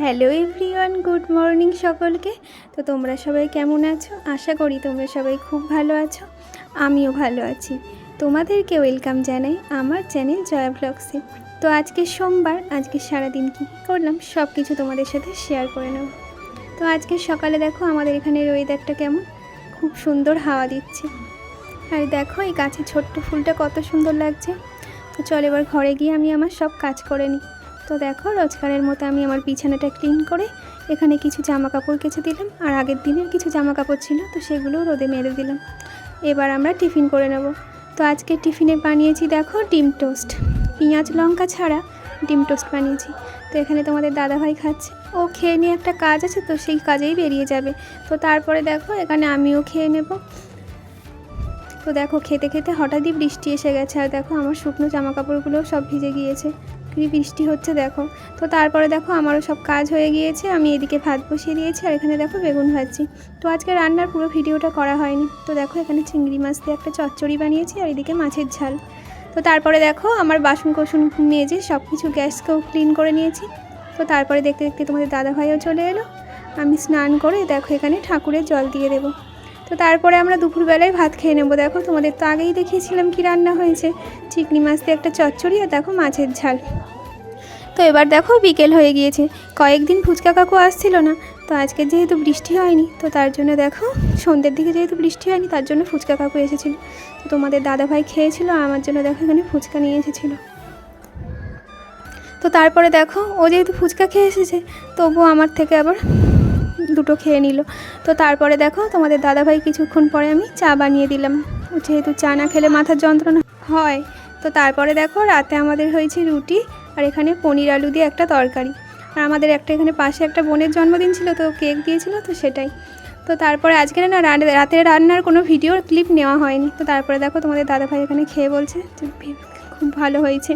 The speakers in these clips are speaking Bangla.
হ্যালো এভরিওয়ান, গুড মর্নিং সকলকে। তো তোমরা সবাই কেমন আছো? আশা করি তোমরা সবাই খুব ভালো আছো, আমিও ভালো আছি। তোমাদেরকে ওয়েলকাম জানাই আমার চ্যানেল জয়া ব্লগসে। তো আজকে সোমবার, আজকে সারাদিন কী করলাম সব কিছু তোমাদের সাথে শেয়ার করে নেব। তো আজকে সকালে দেখো আমাদের এখানের ওয়েদারটা কেমন, খুব সুন্দর হাওয়া দিচ্ছে। আর দেখো এই গাছে ছোট্ট ফুলটা কত সুন্দর লাগছে। তো চল এবার ঘরে গিয়ে আমি আমার সব কাজ করে নিই। তো দেখো রোজকারের মতো আমি আমার বিছানাটা ক্লিন করে এখানে কিছু জামা কাপড় কেচে দিলাম, আর আগের দিনের কিছু জামা কাপড় ছিল তো সেগুলো রোদে মেরে দিলাম। এবার আমরা টিফিন করে নেব। তো আজকে টিফিনে বানিয়েছি দেখো ডিম টোস্ট, পেঁয়াজ লঙ্কা ছাড়া ডিম টোস্ট বানিয়েছি। তো এখানে তোমাদের দাদাভাই খাচ্ছে, ও খেয়ে নিয়ে একটা কাজ আছে তো সেই কাজেই বেরিয়ে যাবে। তো তারপরে দেখো এখানে আমিও খেয়ে নেব। তো দেখো খেতে খেতে হঠাৎই বৃষ্টি এসে গেছে, আর দেখো আমার শুকনো জামা কাপড়গুলোও সব ভিজে গিয়েছে, কি বৃষ্টি হচ্ছে দেখো। তো তারপরে দেখো আমারও সব কাজ হয়ে গিয়েছে, আমি এদিকে ভাত বসিয়ে দিয়েছি আর এখানে দেখো বেগুন ভাজছি। তো আজকে রান্নার পুরো ভিডিওটা করা হয়নি। তো দেখো এখানে চিংড়ি মাছ দিয়ে একটা চচ্চড়ি বানিয়েছি আর এদিকে মাছের ঝাল। তো তারপরে দেখো আমার বাসন কোসন মেজে সব কিছু গ্যাসকেও ক্লিন করে নিয়েছি। তো তারপরে দেখতে দেখতে তোমাদের দাদাভাইও চলে এলো, আমি স্নান করে দেখো এখানে ঠাকুরের জল দিয়ে দেবো। তো তারপরে আমরা দুপুরবেলায় ভাত খেয়ে নেবো। দেখো তোমাদের তো আগেই দেখিয়েছিলাম কি রান্না হয়েছে, চিংড়ি মাছ দিয়ে একটা চচ্চড়ি আর দেখো মাছের ঝাল। তো এবার দেখো বিকেল হয়ে গিয়েছে, কয়েকদিন ফুচকা কাকু আসছিল না, তো আজকে যেহেতু বৃষ্টি হয়নি তো তার জন্য দেখো সন্ধ্যের দিকে যেহেতু বৃষ্টি হয়নি তার জন্য ফুচকা কাকু এসেছিলো। তো তোমাদের দাদাভাই খেয়েছিল, আমার জন্য দেখো এখানে ফুচকা নিয়ে এসেছিলো। তো তারপরে দেখো ও যেহেতু ফুচকা খেয়ে এসেছে তবুও আমার থেকে আবার দুটো খেয়ে নিল। তো তারপরে দেখো তোমাদের দাদাভাই কিছুক্ষণ পরে আমি চা বানিয়ে দিলাম, যেহেতু চা না খেলে মাথার যন্ত্রণা হয়। তো তারপরে দেখো রাতে আমাদের হয়েছে রুটি আর এখানে পনির আলু দিয়ে একটা তরকারি। আর আমাদের একটা এখানে পাশে একটা বোনের জন্মদিন ছিল তো কেক দিয়েছিল, তো সেটাই। তো তারপরে আজকে না রাতের রান্নার কোনো ভিডিও ক্লিপ নেওয়া হয়নি। তো তারপরে দেখো তোমাদের দাদাভাই এখানে খেয়ে বলছে যে খুব ভালো হয়েছে।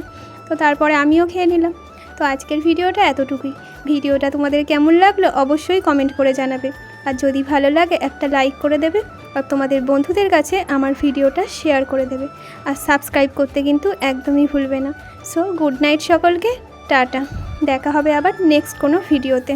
তো তারপরে আমিও খেয়ে নিলাম। তো আজকের ভিডিওটা এতটুকুই। ভিডিওটা তোমাদের কেমন লাগলো অবশ্যই কমেন্ট করে জানাবে, আর যদি ভালো লাগে একটা লাইক করে দেবে, আর তোমাদের বন্ধুদের কাছে আমার ভিডিওটা শেয়ার করে দেবে, আর সাবস্ক্রাইব করতে কিন্তু একদমই ভুলবে না। সো গুড নাইট সকলকে, টাটা, দেখা হবে আবার নেক্সট কোনো ভিডিওতে।